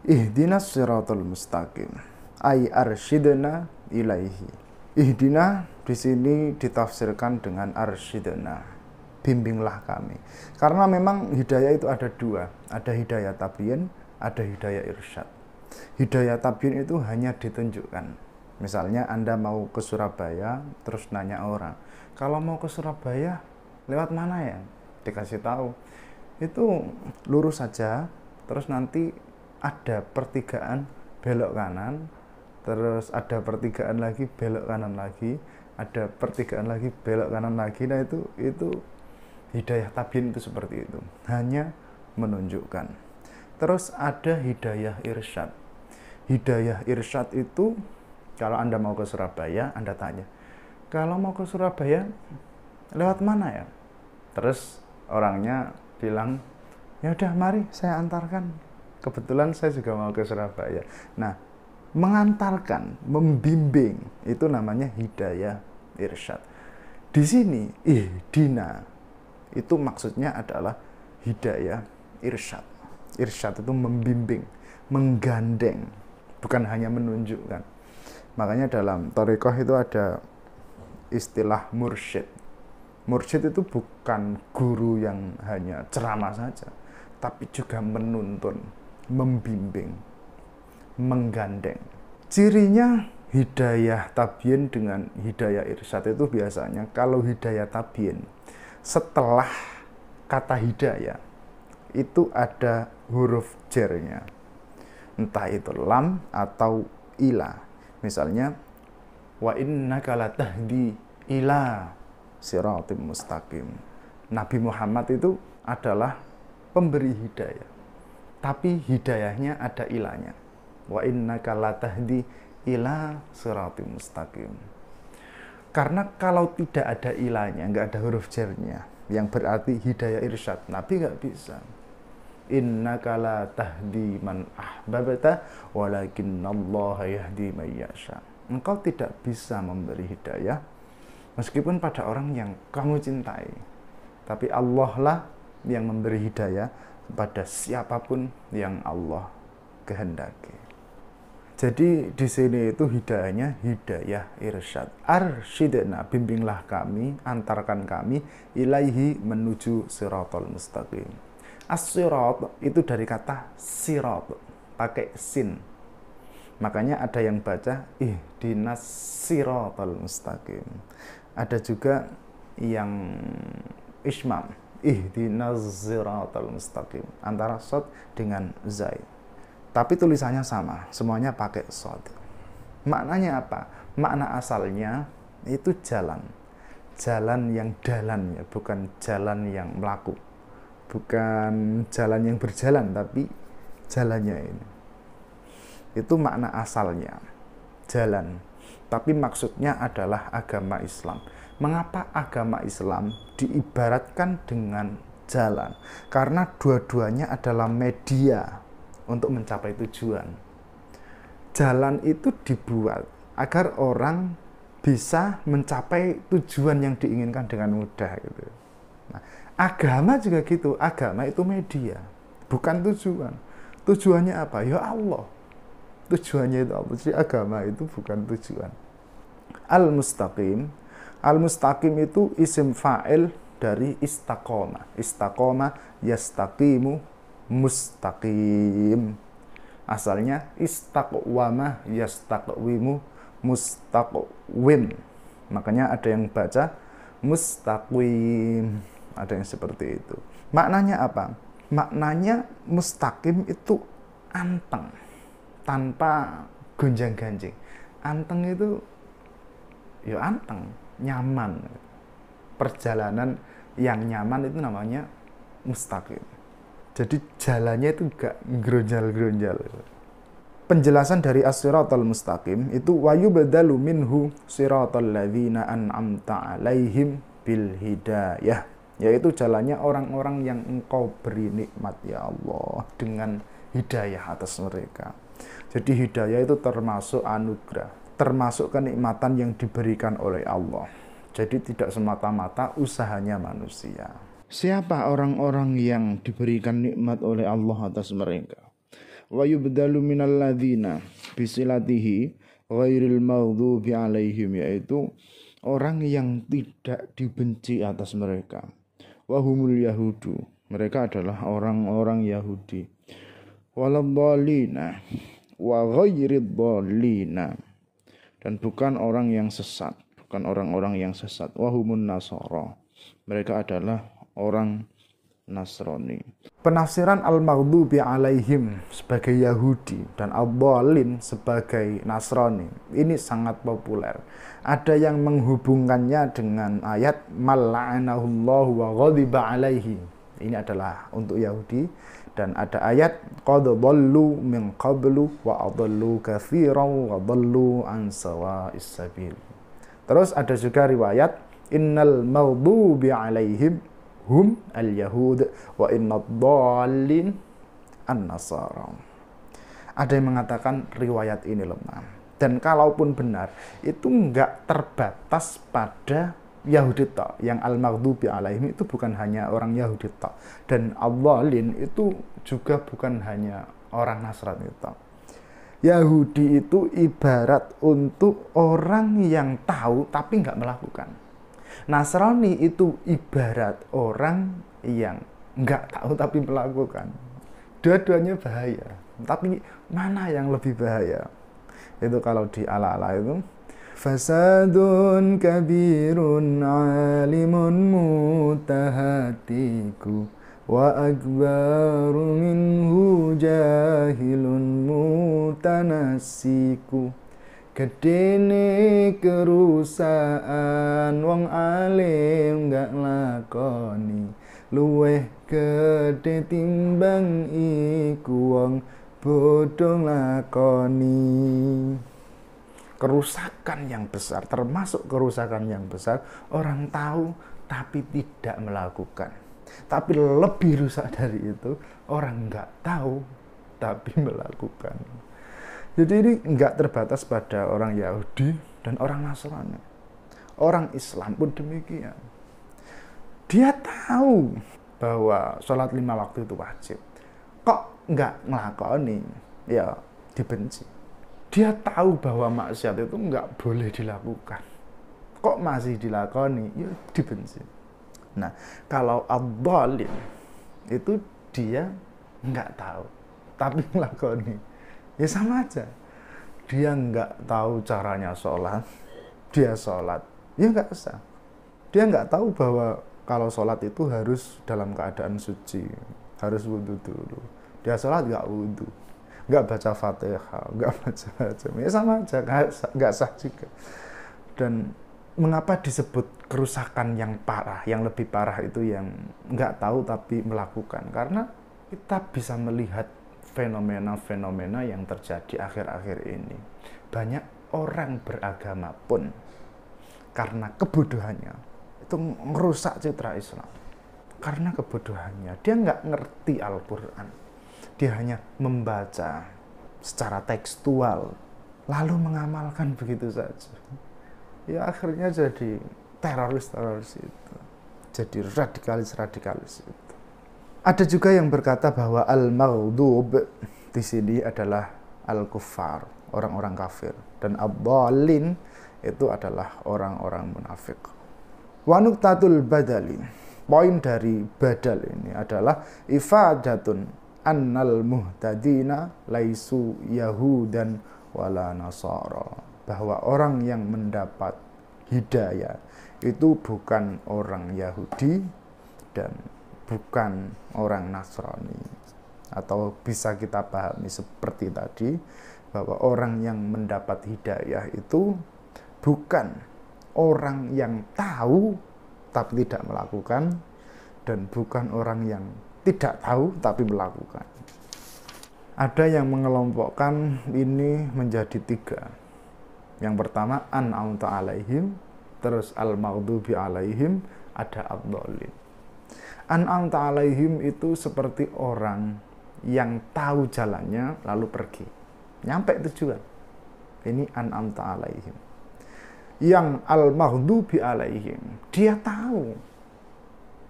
Ihdinas siratal mustaqim. Ay arsyidna ilaihi. Ihdina di sini ditafsirkan dengan arsyidna. Bimbinglah kami. Karena memang hidayah itu ada dua. Ada hidayah tabyin, ada hidayah irsyad. Hidayah tabyin itu hanya ditunjukkan. Misalnya Anda mau ke Surabaya, terus nanya orang, kalau mau ke Surabaya, lewat mana ya? Dikasih tahu. Itu lurus saja, terus nanti ada pertigaan belok kanan, terus ada pertigaan lagi belok kanan lagi, ada pertigaan lagi belok kanan lagi. Nah itu hidayah tabyin itu seperti itu, hanya menunjukkan. Terus ada hidayah irsyad. Hidayah irsyad itu kalau Anda mau ke Surabaya, Anda tanya, kalau mau ke Surabaya lewat mana ya? Terus orangnya bilang, ya udah mari saya antarkan. Kebetulan saya juga mau ke Surabaya. Nah, mengantarkan, membimbing itu namanya hidayah irsyad. Di sini ihdina itu maksudnya adalah hidayah irsyad. Irsyad itu membimbing, menggandeng, bukan hanya menunjukkan. Makanya dalam thariqah itu ada istilah mursyid. Mursyid itu bukan guru yang hanya ceramah saja, tapi juga menuntun, membimbing, menggandeng. Cirinya hidayah tabyin dengan hidayah irsyad itu biasanya kalau hidayah tabyin setelah kata hidayah itu ada huruf jernya, entah itu lam atau ila. Misalnya wa innaka latahdi ila siratim mustaqim. Nabi Muhammad itu adalah pemberi hidayah, tapi hidayahnya ada ilahnya. Wa innaka latahdi ila siratim mustaqim. Karena kalau tidak ada ilahnya, nggak ada huruf jernya, yang berarti hidayah irsyad, Nabi nggak bisa. Innaka la tahdi man ahbabta walakinallaha yahdi man yasha. Engkau tidak bisa memberi hidayah meskipun pada orang yang kamu cintai, tapi Allah lah yang memberi hidayah kepada siapapun yang Allah kehendaki. Jadi di sini itu hidayahnya hidayah irsyad. Arsyidna, bimbinglah kami, antarkan kami ilaihi menuju siratal mustaqim. As-sirat itu dari kata sirat, pakai sin. Makanya ada yang baca ihdinas siratal mustaqim. Ada juga yang ismam, ihdinas siratal mustaqim, antara shad dengan zai. Tapi tulisannya sama, semuanya pakai shad. Maknanya apa? Makna asalnya itu jalan. Jalan yang dalan ya, bukan jalan yang melaku. Bukan jalan yang berjalan, tapi jalannya ini. Itu makna asalnya, jalan. Tapi maksudnya adalah agama Islam. Mengapa agama Islam diibaratkan dengan jalan? Karena dua-duanya adalah media untuk mencapai tujuan. Jalan itu dibuat agar orang bisa mencapai tujuan yang diinginkan dengan mudah gitu. Nah, agama juga gitu. Agama itu media, bukan tujuan. Tujuannya apa? Ya Allah. Tujuannya itu apa? Jadi agama itu bukan tujuan. Al-mustaqim. Al-mustaqim itu isim fa'il dari istaqoma. Istaqoma yastaqimu mustaqim. Asalnya istaqwama yastaqwimu mustaqwim. Makanya ada yang baca mustaqwim. Ada yang seperti itu. Maknanya apa? Maknanya mustaqim itu anteng, tanpa gonjang-ganjing. Anteng itu ya anteng, nyaman. Perjalanan yang nyaman itu namanya mustaqim. Jadi jalannya itu gak geronjal-geronjal. Penjelasan dari as-siratal mustaqim itu wayubadalu minhu siratal ladzina an'amta alaihim bil hidayah, yaitu jalannya orang-orang yang engkau beri nikmat ya Allah dengan hidayah atas mereka. Jadi hidayah itu termasuk anugerah, termasuk kenikmatan yang diberikan oleh Allah. Jadi tidak semata-mata usahanya manusia. Siapa orang-orang yang diberikan nikmat oleh Allah atas mereka? wa yubdalu minal ladzina bisilatihi ghairil maghdubi alaihim, yaitu orang yang tidak dibenci atas mereka. Wahumul yahudu, mereka adalah orang-orang Yahudi. Waladhdallina wa ghairid dhallina, dan bukan orang yang sesat, bukan orang-orang yang sesat. Wahumun nasara, mereka adalah orang Nasrani. Penafsiran al-maghdubi alaihim sebagai Yahudi dan ad-dhallin sebagai Nasrani ini sangat populer. Ada yang menghubungkannya dengan ayat mal'anahullahu wa ghadiba alaihi. Ini adalah untuk Yahudi. Dan ada ayat qad dhallu min qablu wa adallu katsiran wa dhallu an sawa'is sabil. Terus ada juga riwayat innal maghdubi alaihim hum al-yahud wa innad dhallin an-nasara. Ada yang mengatakan riwayat ini lemah. Dan kalaupun benar, itu enggak terbatas pada Yahudi tok. Yang al-maghdubi alaihim itu bukan hanya orang Yahudi tok. Dan ad-dhallin itu juga bukan hanya orang Nasrani tok. Yahudi itu ibarat untuk orang yang tahu tapi enggak melakukan. Nasrani itu ibarat orang yang enggak tahu tapi melakukan. Dua-duanya bahaya. Tapi mana yang lebih bahaya? Itu kalau di ala-ala itu fasadun kabirun alimun mutahatiku wa akbaru minhu jahilun mutanassiku. Gedene kerusakan wong alim gak lakoni, luweh gede timbang iku wong bodoh lakoni. Kerusakan yang besar, termasuk kerusakan yang besar, orang tahu tapi tidak melakukan. Tapi lebih rusak dari itu, orang nggak tahu tapi melakukan. Jadi ini nggak terbatas pada orang Yahudi dan orang Nasrani. Orang Islam pun demikian. Dia tahu bahwa sholat 5 waktu itu wajib. Kok nggak ngelakoni? Ya dibenci. Dia tahu bahwa maksiat itu nggak boleh dilakukan. Kok masih dilakoni? Ya dibenci. Nah, kalau ad-dhallin itu dia nggak tahu tapi ngelakoni. Ya sama aja. Dia nggak tahu caranya sholat, dia sholat, ya nggak sah. Dia nggak tahu bahwa kalau sholat itu harus dalam keadaan suci, harus wudhu dulu. Dia sholat nggak wudhu, nggak baca Fatihah, nggak baca, ya sama aja, nggak sah juga. Dan mengapa disebut kerusakan yang parah, yang lebih parah itu yang nggak tahu tapi melakukan? Karena kita bisa melihat fenomena-fenomena yang terjadi akhir-akhir ini. Banyak orang beragama pun karena kebodohannya itu merusak citra Islam. Karena kebodohannya, dia nggak ngerti Al-Quran. Dia hanya membaca secara tekstual, lalu mengamalkan begitu saja. Ya akhirnya jadi teroris-teroris itu. Jadi radikalis-radikalis itu. Ada juga yang berkata bahwa al-maghdub di sini adalah al-kuffar, orang-orang kafir, dan ad-dhallin itu adalah orang-orang munafik. Wa nuqtatul badali, poin dari badal ini adalah ifadatun annal muhtadina laisu yahudan wala nasara, bahwa orang yang mendapat hidayah itu bukan orang Yahudi dan bukan orang Nasrani. Atau bisa kita pahami seperti tadi, bahwa orang yang mendapat hidayah itu bukan orang yang tahu tapi tidak melakukan, dan bukan orang yang tidak tahu tapi melakukan. Ada yang mengelompokkan ini menjadi 3. Yang pertama an'amta alaihim, terus al-maghdubi alaihim, ada ad-dhallin. An'amta alaihim itu seperti orang yang tahu jalannya lalu pergi, nyampe tujuan. Ini an'amta alaihim. Yang al-maghdubi alaihim, dia tahu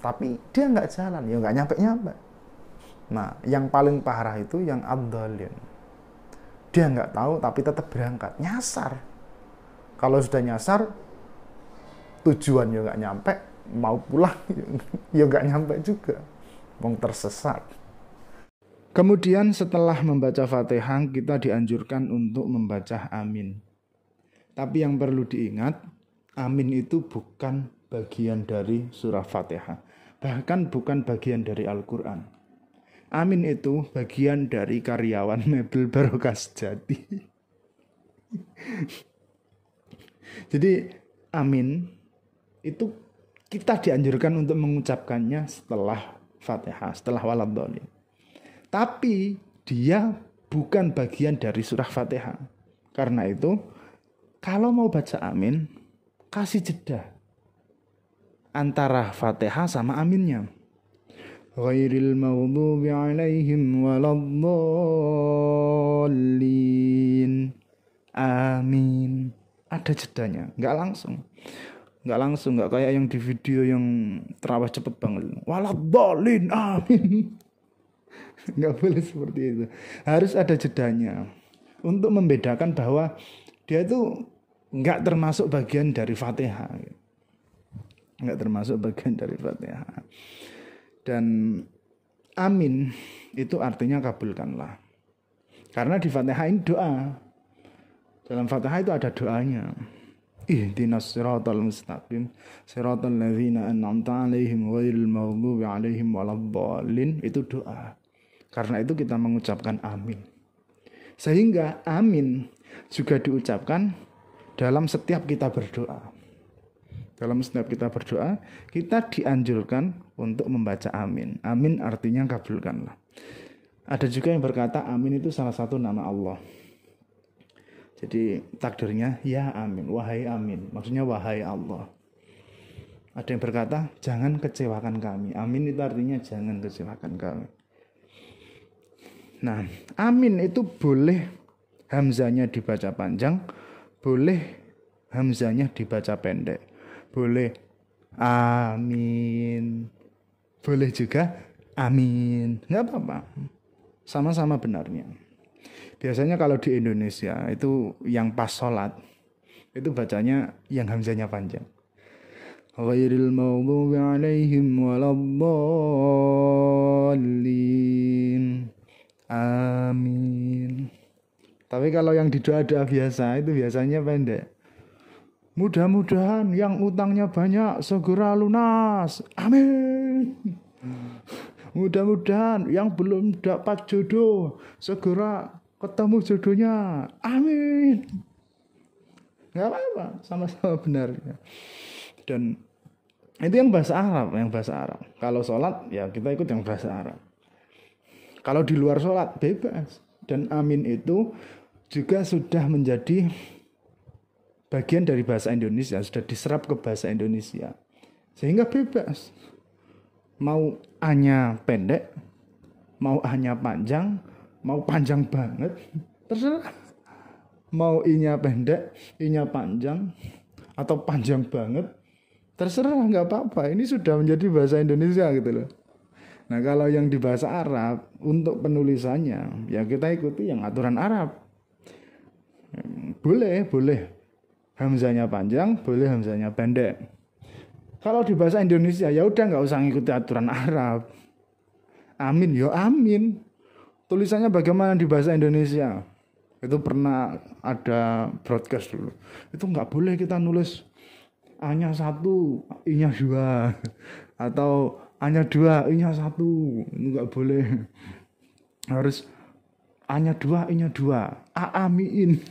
tapi dia nggak jalan, ya nggak nyampe-nyampe. Nah, yang paling parah itu yang ad-dhalin. Dia nggak tahu tapi tetap berangkat, nyasar. Kalau sudah nyasar, tujuan ya nggak nyampe, mau pulang ya nggak nyampe juga, wong tersesat. Kemudian setelah membaca Fatihah, kita dianjurkan untuk membaca amin. Tapi yang perlu diingat, amin itu bukan bagian dari surah Fatihah, bahkan bukan bagian dari Al-Quran. Amin itu bagian dari karyawan mebel Barokah Sejati. Jadi amin itu kita dianjurkan untuk mengucapkannya setelah Fatihah, setelah waladhdallin. Tapi dia bukan bagian dari surah Fatihah. Karena itu kalau mau baca amin, kasih jeda antara Fatihah sama aminnya. Ghairil maghdubi alaihim waladdallin. Amin. Ada jedanya, nggak langsung, nggak kayak yang di video yang terawih cepet banget. Waladdallin, amin. Nggak boleh seperti itu. Harus ada jedanya untuk membedakan bahwa dia itu nggak termasuk bagian dari Fatihah, nggak termasuk bagian dari Fatihah. Dan amin itu artinya kabulkanlah. Karena di Fatihah ini doa. Dalam Fatihah itu ada doanya. Ihdinas siratal mustaqim, siratal ladzina an'amta 'alaihim ghairil maghdubi 'alaihim waladdallin. Itu doa. Karena itu kita mengucapkan amin. Sehingga amin juga diucapkan dalam setiap kita berdoa. Dalam setiap kita berdoa, kita dianjurkan untuk membaca amin. Amin artinya kabulkanlah. Ada juga yang berkata amin itu salah satu nama Allah. Jadi takdirnya ya amin, wahai amin. Maksudnya wahai Allah. Ada yang berkata jangan kecewakan kami. Amin itu artinya jangan kecewakan kami. Nah, amin itu boleh hamzanya dibaca panjang, boleh hamzanya dibaca pendek. Boleh amin, boleh juga amin, nggak apa-apa, sama-sama benarnya. Biasanya kalau di Indonesia itu yang pas sholat itu bacanya yang hamzanya panjang. Ghairil maghdubi 'alaihim waladdallin. Amin. Tapi kalau yang di doa-doa biasa itu biasanya pendek. Mudah-mudahan yang utangnya banyak segera lunas. Amin. Mudah-mudahan yang belum dapat jodoh segera ketemu jodohnya. Amin. Gak apa-apa, sama-sama benarnya. Dan itu yang bahasa Arab, Kalau sholat ya kita ikut yang bahasa Arab. Kalau di luar sholat bebas. Dan amin itu juga sudah menjadi bagian dari bahasa Indonesia, sudah diserap ke bahasa Indonesia. Sehingga bebas. Mau A-nya pendek, mau A-nya panjang, mau panjang banget, terserah. Mau I-nya pendek, I-nya panjang, atau panjang banget, terserah, nggak apa-apa. Ini sudah menjadi bahasa Indonesia gitu loh. Nah kalau yang di bahasa Arab, untuk penulisannya, ya kita ikuti yang aturan Arab. Boleh. Hamzanya panjang, boleh hamzanya pendek. Kalau di bahasa Indonesia ya udah nggak usah ngikuti aturan Arab. Amin, ya amin. Tulisannya bagaimana di bahasa Indonesia? Itu pernah ada broadcast dulu. Itu nggak boleh kita nulis A-nya 1, I-nya 2, atau A-nya 2, I-nya 1. Itu nggak boleh. Harus A-nya 2, I-nya 2. A-amin.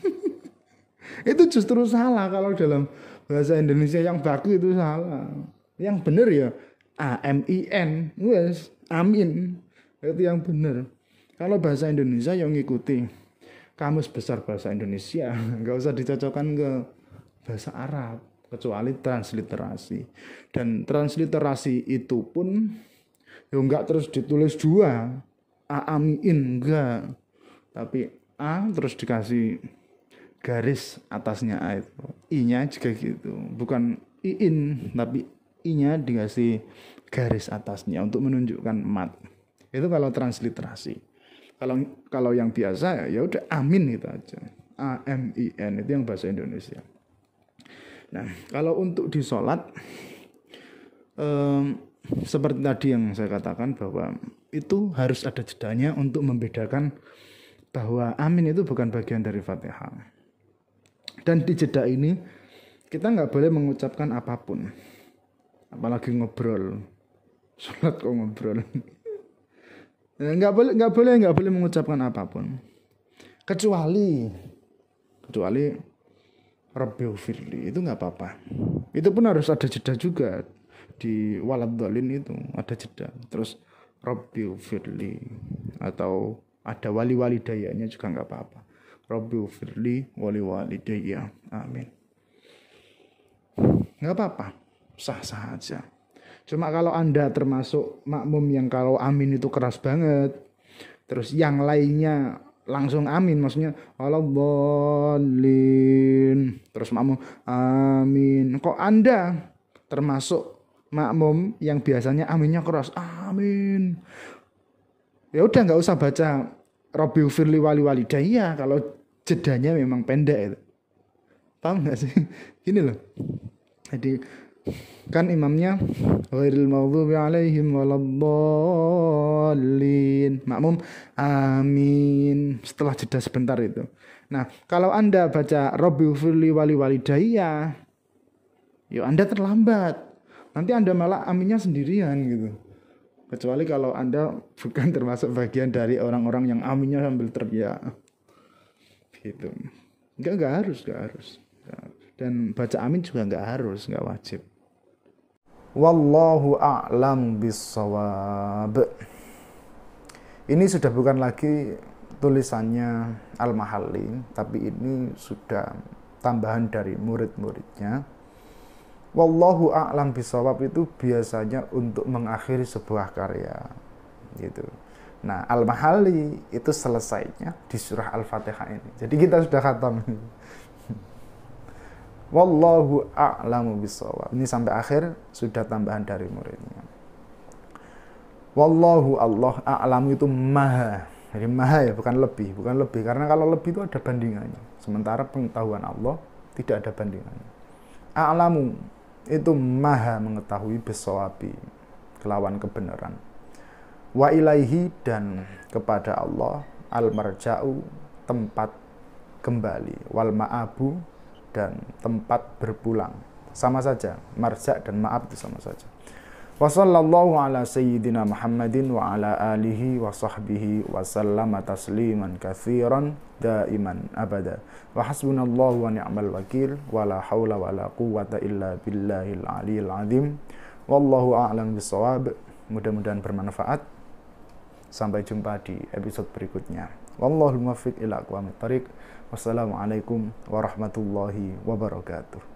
Itu justru salah kalau dalam bahasa Indonesia yang baku itu salah. Yang benar ya A-M-I-N, wes, amin. Itu yang benar. Kalau bahasa Indonesia yang ngikuti Kamus Besar Bahasa Indonesia, nggak usah dicocokkan ke bahasa Arab, kecuali transliterasi. Dan transliterasi itu pun ya nggak terus ditulis 2, A-amin, enggak. Tapi A terus dikasih garis atasnya A itu. I-nya juga gitu. Bukan I-in, tapi I-nya dikasih garis atasnya untuk menunjukkan mat. Itu kalau transliterasi. Kalau yang biasa ya udah amin itu aja. AMIN itu yang bahasa Indonesia. Nah, kalau untuk di sholat seperti tadi yang saya katakan bahwa itu harus ada jedanya untuk membedakan bahwa amin itu bukan bagian dari Fatihah. Dan di jeda ini kita nggak boleh mengucapkan apapun, apalagi ngobrol. Sholat kok ngobrol. Nggak boleh mengucapkan apapun, kecuali Rabbighfirli itu nggak apa-apa. Itu pun harus ada jeda juga. Di waladhdallin itu ada jeda. Terus Rabbighfirli atau ada wali-walidayanya juga nggak apa-apa. Rabbighfirli wali-walidayya. Amin. Nggak apa-apa, sah-sah aja. Cuma kalau Anda termasuk makmum yang kalau amin itu keras banget, terus yang lainnya langsung amin, maksudnya waladhdallin, terus makmum amin. Kok Anda termasuk makmum yang biasanya aminnya keras, amin, ya udah nggak usah baca Rabbighfirli wali-walidayya kalau jedanya memang pendek itu. Paham nggak sih? Gini loh. Jadi kan imamnya ghairil maghdubi alaihim waladdallin, makmum amin setelah jeda sebentar itu. Nah, kalau Anda baca Rabbighfirli wali-walidayya, ya Anda terlambat. Nanti Anda malah aminnya sendirian gitu. Kecuali kalau Anda bukan termasuk bagian dari orang-orang yang aminnya sambil teriak. Gitu. Enggak harus. Dan baca amin juga enggak harus, enggak wajib. Wallahu a'lam bissawab. Ini sudah bukan lagi tulisannya Al-Mahalli, tapi ini sudah tambahan dari murid-muridnya. Wallahu a'lam bissawab itu biasanya untuk mengakhiri sebuah karya gitu. Nah, Al-Mahalli itu selesainya di surah Al-Fatihah ini. Jadi kita sudah khatam. Wallahu a'lamu bissawab. Ini sampai akhir sudah tambahan dari muridnya. Wallahu Allah a'lamu itu maha. Jadi maha ya, bukan lebih karena kalau lebih itu ada bandingannya. Sementara pengetahuan Allah tidak ada bandingannya. A'lamu itu maha mengetahui bisawabi, kelawan kebenaran. Wa ilaihi dan kepada Allah al-marja'u tempat kembali, wal ma'abu dan tempat berpulang. Sama saja, marja' dan ma'ab itu sama saja. Wa sallallahu ala sayyidina Muhammadin wa ala alihi wa sahbihi wa sallama tasliman katsiran daiman abada. Wa hasbunallahu wa ni'mal wakil wa la haula wa la quwwata illa billahil aliyil azim. Wallahu a'lam bissawab. Mudah-mudahan bermanfaat. Sampai jumpa di episode berikutnya. Wallahul muwaffiq ila aqwamit thariq. Wassalamualaikum warahmatullahi wabarakatuh.